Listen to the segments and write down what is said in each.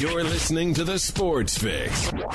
You're listening to The Sports Fix. Well,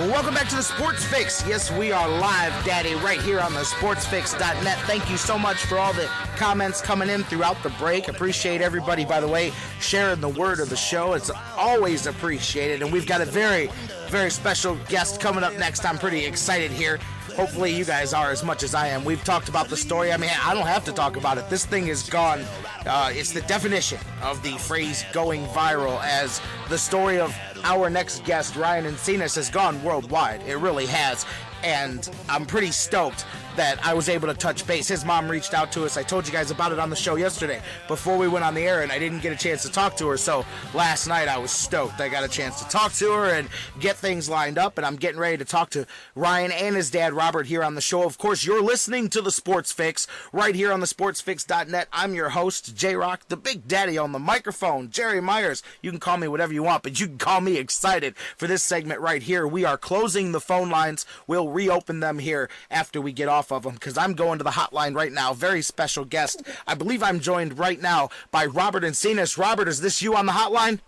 welcome back to the Sports Fix. Yes, we are live, Daddy, right here on the sportsfix.net. Thank you so much for all the comments coming in throughout the break. Appreciate everybody, by the way, sharing the word of the show. It's always appreciated. And we've got a very, very special guest coming up next. I'm pretty excited here. Hopefully you guys are as much as I am. We've talked about the story. I mean, I don't have to talk about it. This thing is gone. It's the definition of the phrase going viral, as the story of our next guest, Ryan Encinas, has gone worldwide. It really has. And I'm pretty stoked that I was able to touch base. His mom reached out to us. I told you guys about it on the show yesterday before we went on the air, and I didn't get a chance to talk to her. So last night I was stoked. I got a chance to talk to her and get things lined up, and I'm getting ready to talk to Ryan and his dad, Robert, here on the show. Of course, you're listening to The Sports Fix right here on the sportsfix.net. I'm your host, J-Rocc, the Big Daddy on the microphone, Jerry Myers. You can call me whatever you want, but you can call me excited for this segment right here. We are closing the phone lines. We'll reopen them here after we get off of them, because I'm going to the hotline right now. Very special guest. I believe I'm joined right now by Robert Encinas. Robert, is this you on the hotline?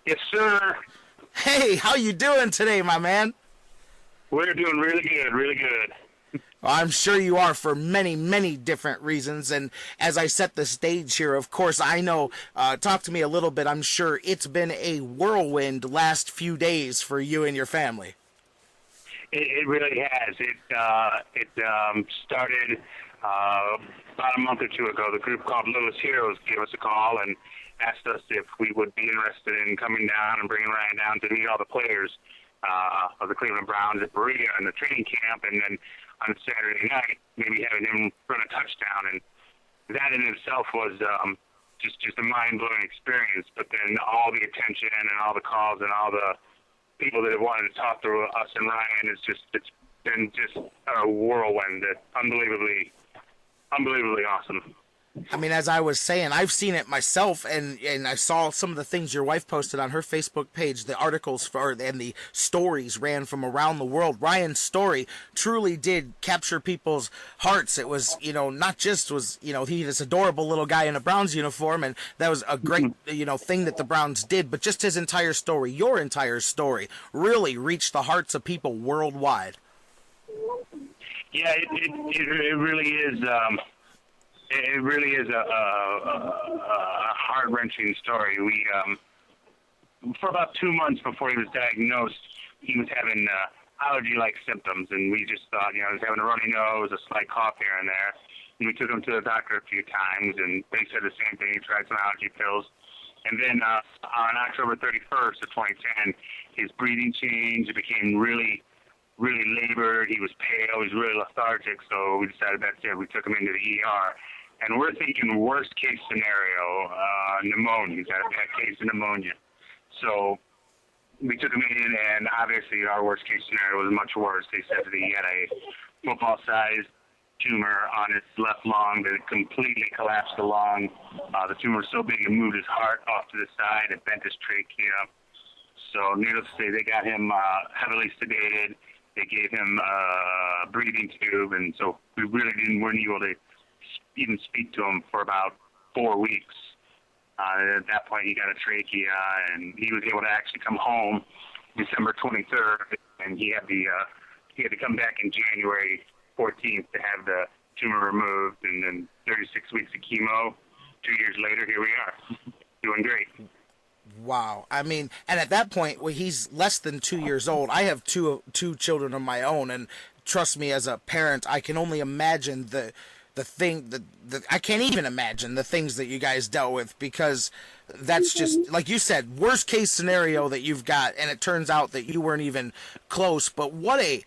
Yes, sir. Hey, how you doing today, my man? We're doing really good, really good. Well, I'm sure you are, for many, many different reasons. And as I set the stage here, of course, I know, talk to me a little bit. I'm sure it's been a whirlwind last few days for you and your family. It really has. It started about a month or two ago. The group called Littlest Heroes gave us a call and asked us if we would be interested in coming down and bringing Ryan down to meet all the players of the Cleveland Browns at Berea in the training camp, and then on Saturday night, maybe having him run a touchdown. And that in itself was just a mind-blowing experience. But then all the attention and all the calls and all the people that have wanted to talk to us and Ryan, it's been just a whirlwind. Unbelievably awesome. I mean, as I was saying, I've seen it myself, and I saw some of the things your wife posted on her Facebook page. The articles and the stories ran from around the world. Ryan's story truly did capture people's hearts. It was, not just he this adorable little guy in a Browns uniform, and that was a great, thing that the Browns did, but just his entire story, your entire story, really reached the hearts of people worldwide. Yeah, it really is. It really is a heart-wrenching story. We, for about 2 months before he was diagnosed, he was having allergy-like symptoms, and we just thought, he was having a runny nose, a slight cough here and there. And we took him to the doctor a few times, and they said the same thing. He tried some allergy pills. And then on October 31st of 2010, his breathing changed. It became really labored. He was pale. He was really lethargic. So we decided that's it. We took him into the ER. And we're thinking worst case scenario, pneumonia. He's got a bad case of pneumonia. So we took him in, and obviously our worst case scenario was much worse. They said that he had a football-sized tumor on his left lung that had completely collapsed the lung. The tumor was so big it moved his heart off to the side. It bent his trachea. So needless to say, they got him heavily sedated. They gave him a breathing tube, and so we really weren't able to even speak to him for about 4 weeks. At that point, he got a trachea, and he was able to actually come home December 23rd, and he had to come back in January 14th to have the tumor removed, and then 36 weeks of chemo. 2 years later, here we are, doing great. Wow. I mean, and at that point, he's less than 2 years old. I have two children of my own, and trust me, as a parent, I can only imagine I can't even imagine the things that you guys dealt with, because that's just, like you said, worst case scenario that you've got, and it turns out that you weren't even close. But what a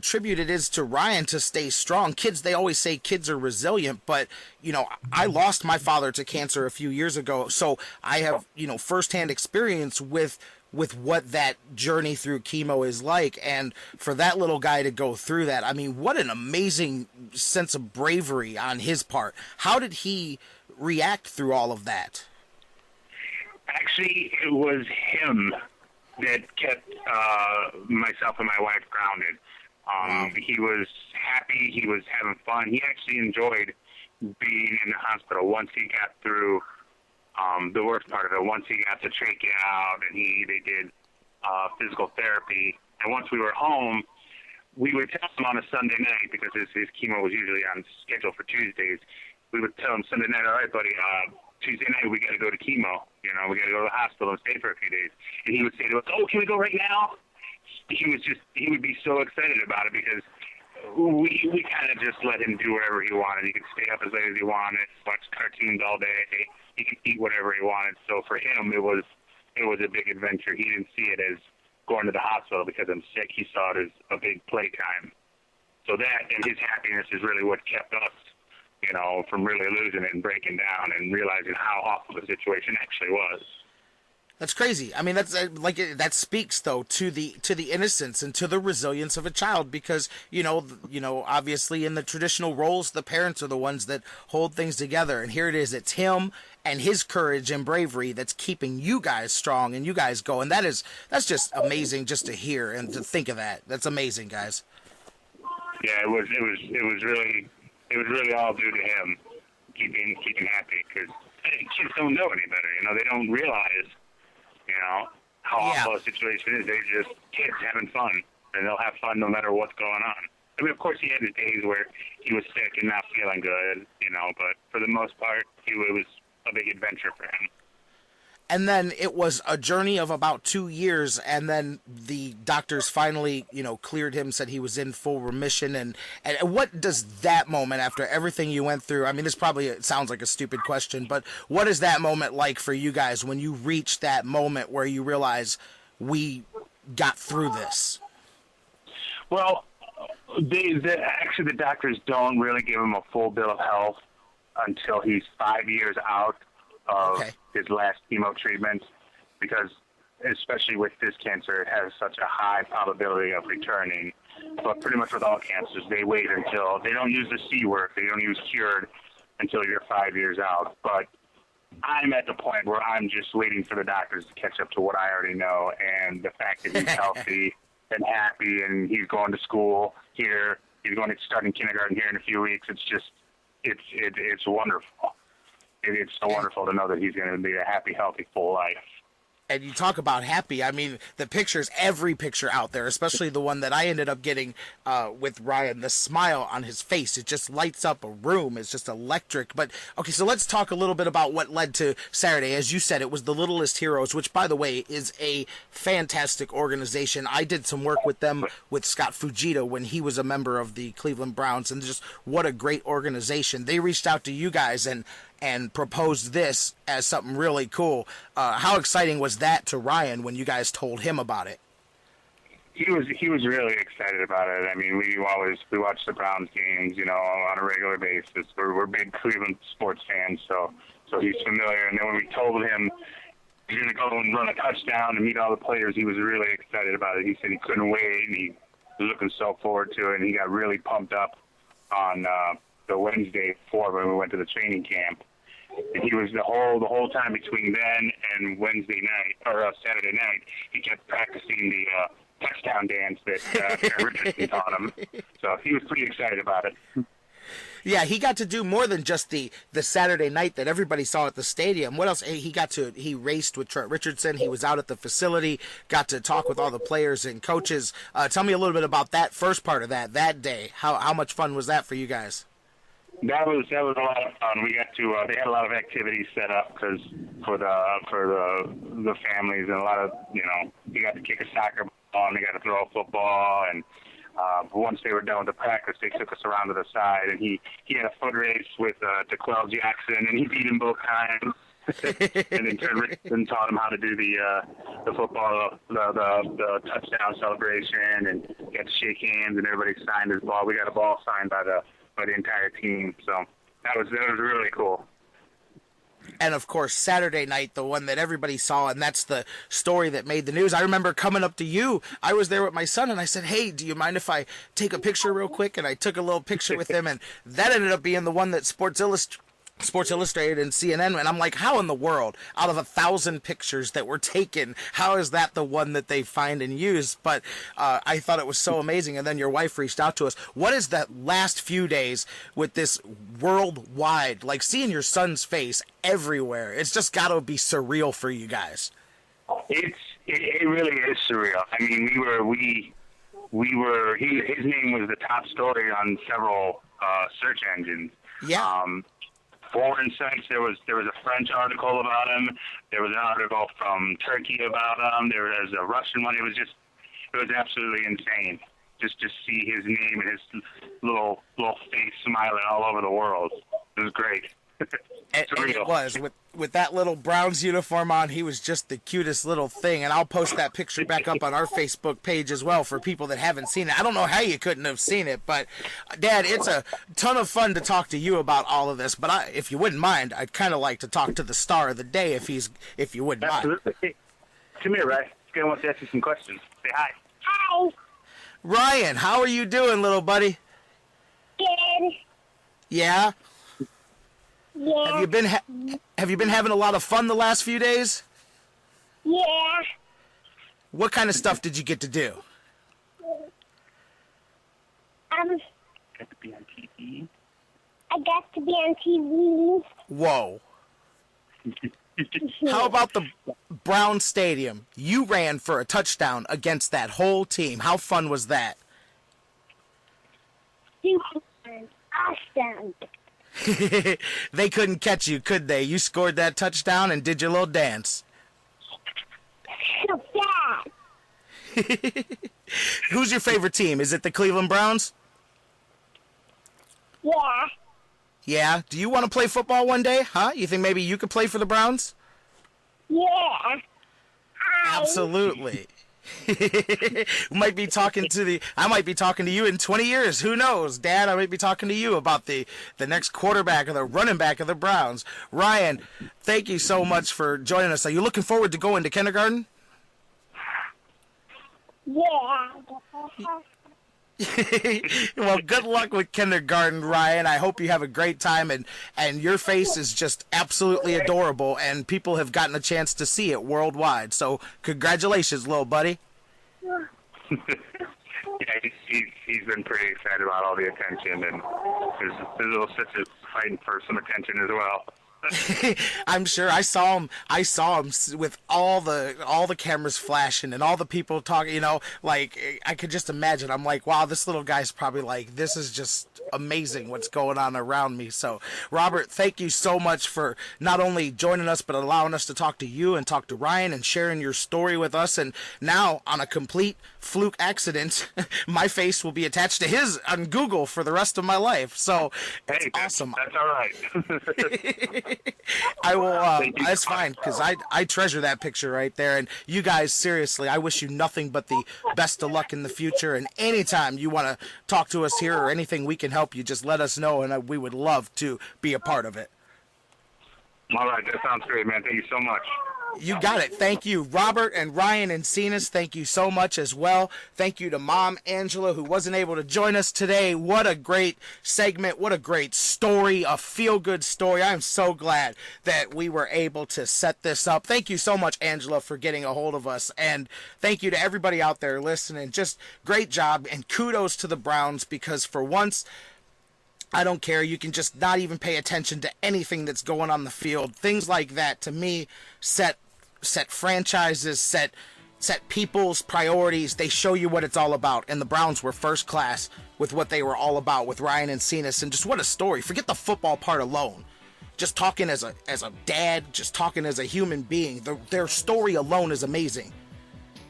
tribute it is to Ryan to stay strong. Kids, they always say kids are resilient, but, I lost my father to cancer a few years ago, so I have, firsthand experience with what that journey through chemo is like. And for that little guy to go through that, I mean, what an amazing sense of bravery on his part. How did he react through all of that? Actually, it was him that kept myself and my wife grounded. He was happy. He was having fun. He actually enjoyed being in the hospital once he got through the worst part of it. Once he got the trachea out and they did physical therapy. And once we were home, we would tell him on a Sunday night, because his chemo was usually on schedule for Tuesdays. We would tell him Sunday night, all right, buddy, Tuesday night we got to go to chemo. We got to go to the hospital and stay for a few days. And he would say to us, oh, can we go right now? He would be so excited about it, because we kind of just let him do whatever he wanted. He could stay up as late as he wanted, watch cartoons all day. He could eat whatever he wanted. So for him, it was a big adventure. He didn't see it as going to the hospital because I'm sick. He saw it as a big playtime. So that and his happiness is really what kept us, from really losing it and breaking down and realizing how awful the situation actually was. That's crazy. I mean, that's that speaks though to the innocence and to the resilience of a child, because obviously in the traditional roles, the parents are the ones that hold things together, and here it is. It's him and his courage and bravery that's keeping you guys strong and you guys going. That's just amazing just to hear and to think of that. That's amazing, guys. Yeah, it was really all due to him keeping happy, because kids don't know any better. They don't realize how awful a situation is. They're just kids having fun, and they'll have fun no matter what's going on. I mean, of course, he had his days where he was sick and not feeling good, but for the most part, it was a big adventure for him. And then it was a journey of about 2 years, and then the doctors finally, cleared him, said he was in full remission. And what does that moment, after everything you went through, I mean, it sounds like a stupid question, but what is that moment like for you guys when you reach that moment where you realize we got through this? Well, actually the doctors don't really give him a full bill of health until he's 5 years out of his last chemo treatment, because especially with this cancer, it has such a high probability of returning. But pretty much with all cancers, they wait until, they don't use the C word, they don't use cured until you're 5 years out. But I'm at the point where I'm just waiting for the doctors to catch up to what I already know, and the fact that he's healthy and happy and he's going to school here, he's going to start in kindergarten here in a few weeks. It's just, it's wonderful. It's so wonderful to know that he's going to be a happy, healthy, full life. And you talk about happy. I mean, the pictures, every picture out there, especially the one that I ended up getting with Ryan, the smile on his face, it just lights up a room. It's just electric. But, okay, so let's talk a little bit about what led to Saturday. As you said, it was the Littlest Heroes, which, by the way, is a fantastic organization. I did some work with them with Scott Fujita when he was a member of the Cleveland Browns, and just what a great organization. They reached out to you guys and proposed this as something really cool. How exciting was that to Ryan when you guys told him about it? He was really excited about it. I mean, we watch the Browns games, on a regular basis. We're big Cleveland sports fans, so he's familiar. And then when we told him he's going to go and run a touchdown and meet all the players, he was really excited about it. He said he couldn't wait, and he was looking so forward to it. And he got really pumped up on the Wednesday before when we went to the training camp. And he was the whole time between then and Wednesday night or Saturday night, he kept practicing the touchdown dance that Richardson taught him. So he was pretty excited about it. Yeah, he got to do more than just the Saturday night that everybody saw at the stadium. What else? He raced with Trent Richardson. He was out at the facility, got to talk with all the players and coaches. Tell me a little bit about that first part of that day. How much fun was that for you guys? That was a lot of fun. We got to they had a lot of activities set up for the families, and a lot of you got to kick a soccer ball and they got to throw a football, and once they were done with the practice, they took us around to the side, and he had a foot race with DeQuell Jackson, and he beat him both times. And then Trent Richardson taught him how to do the football, the touchdown celebration, and he had to shake hands, and everybody signed his ball. We got a ball signed by the entire team, so that was really cool. And of course, Saturday night, the one that everybody saw, and that's the story that made the news. I remember coming up to you. I was there with my son, and I said, "Hey, do you mind if I take a picture real quick?" And I took a little picture with him, and that ended up being the one that Sports Sports Illustrated and CNN, and I'm like, how in the world, out of 1,000 pictures that were taken, how is that the one that they find and use? But I thought it was so amazing, and then your wife reached out to us. What is that last few days with this worldwide, like seeing your son's face everywhere? It's just got to be surreal for you guys. It really is surreal. I mean, his name was the top story on several search engines. Yeah. Foreign sites. There was a French article about him. There was an article from Turkey about him. There was a Russian one. It was absolutely insane. Just to see his name and his little face smiling all over the world. It was great. And it was with that little Browns uniform on. He was just the cutest little thing, and I'll post that picture back up on our Facebook page as well for people that haven't seen it. I don't know how you couldn't have seen it, but Dad, it's a ton of fun to talk to you about all of this. But if you wouldn't mind, I'd kind of like to talk to the star of the day if you wouldn't mind. Absolutely. Come here, Ray. This guy wants to ask you some questions. Say hi. Hi. Ryan, how are you doing, little buddy? Good. Yeah. Yeah. Have you been having a lot of fun the last few days? Yeah. What kind of stuff did you get to do? Got to be on TV. I got to be on TV. Whoa. How about the Brown Stadium? You ran for a touchdown against that whole team. How fun was that? Super awesome. They couldn't catch you, could they? You scored that touchdown and did your little dance. So fast. Who's your favorite team? Is it the Cleveland Browns? Yeah. Yeah? Do you want to play football one day? Huh? You think maybe you could play for the Browns? Yeah. Hi. Absolutely. I might be talking to you in 20 years. Who knows? Dad, I might be talking to you about the next quarterback or the running back of the Browns. Ryan, thank you so much for joining us. Are you looking forward to going to kindergarten? Yeah. Well, good luck with kindergarten, Ryan. I hope you have a great time, and your face is just absolutely adorable, and people have gotten a chance to see it worldwide. So congratulations, little buddy. Yeah, he's been pretty excited about all the attention, and his little sister's fighting for some attention as well. I'm sure I saw him with all the cameras flashing and all the people talking, like I could just imagine. I'm like, wow, this little guy's probably like, this is just amazing what's going on around me. So Robert, thank you so much for not only joining us, but allowing us to talk to you and talk to Ryan and sharing your story with us. And now, on a complete fluke accident, my face will be attached to his on Google for the rest of my life. So it's awesome. That's all right. I will. That's fine, because I treasure that picture right there. And you guys, seriously, I wish you nothing but the best of luck in the future. And anytime you want to talk to us here or anything we can help you, just let us know, and we would love to be a part of it. All right, that sounds great, man. Thank you so much. You got it. Thank you, Robert and Ryan Encinas. Thank you so much as well. Thank you to Mom Angela, who wasn't able to join us today. What a great segment. What a great story, a feel-good story. I'm so glad that we were able to set this up. Thank you so much, Angela, for getting a hold of us. And thank you to everybody out there listening. Just great job, and kudos to the Browns, because for once, I don't care. You can just not even pay attention to anything that's going on the field. Things like that, to me, set franchises, set people's priorities. They show you what it's all about. And the Browns were first class with what they were all about with Ryan Encinas. And just what a story. Forget the football part alone. Just talking as a dad, just talking as a human being. Their story alone is amazing,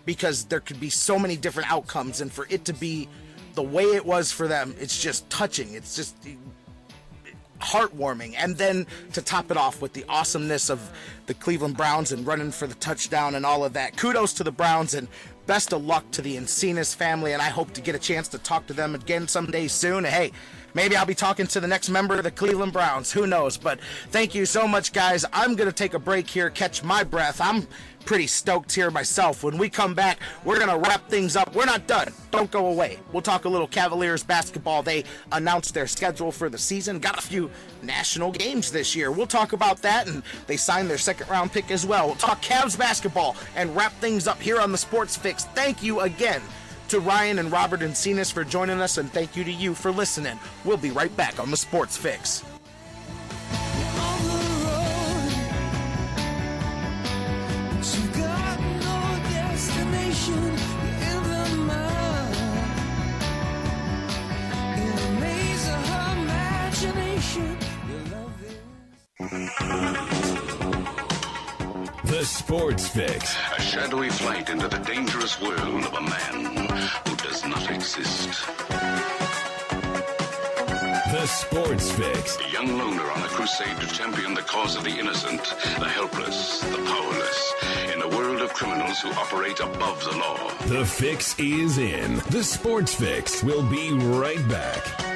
because there could be so many different outcomes. And for it to be the way it was for them, it's just touching. It's just heartwarming. And then to top it off with the awesomeness of the Cleveland Browns and running for the touchdown and all of that. Kudos to the Browns, and best of luck to the Encinas family, and I hope to get a chance to talk to them again someday soon. Hey, maybe I'll be talking to the next member of the Cleveland Browns. Who knows? But thank you so much, guys. I'm going to take a break here, catch my breath. I'm pretty stoked here myself. When we come back, we're going to wrap things up. We're not done. Don't go away. We'll talk a little Cavaliers basketball. They announced their schedule for the season. Got a few national games this year. We'll talk about that, and they signed their second-round pick as well. We'll talk Cavs basketball and wrap things up here on the Sports Fix. Thank you again to Ryan and Robert Encinas for joining us, and thank you to you for listening. We'll be right back on the Sports Fix. The Sports Fix. A shadowy flight into the dangerous world of a man who does not exist. The Sports Fix. A young loner on a crusade to champion the cause of the innocent, the helpless, the powerless, in a world of criminals who operate above the law. The fix is in. The Sports Fix will be right back.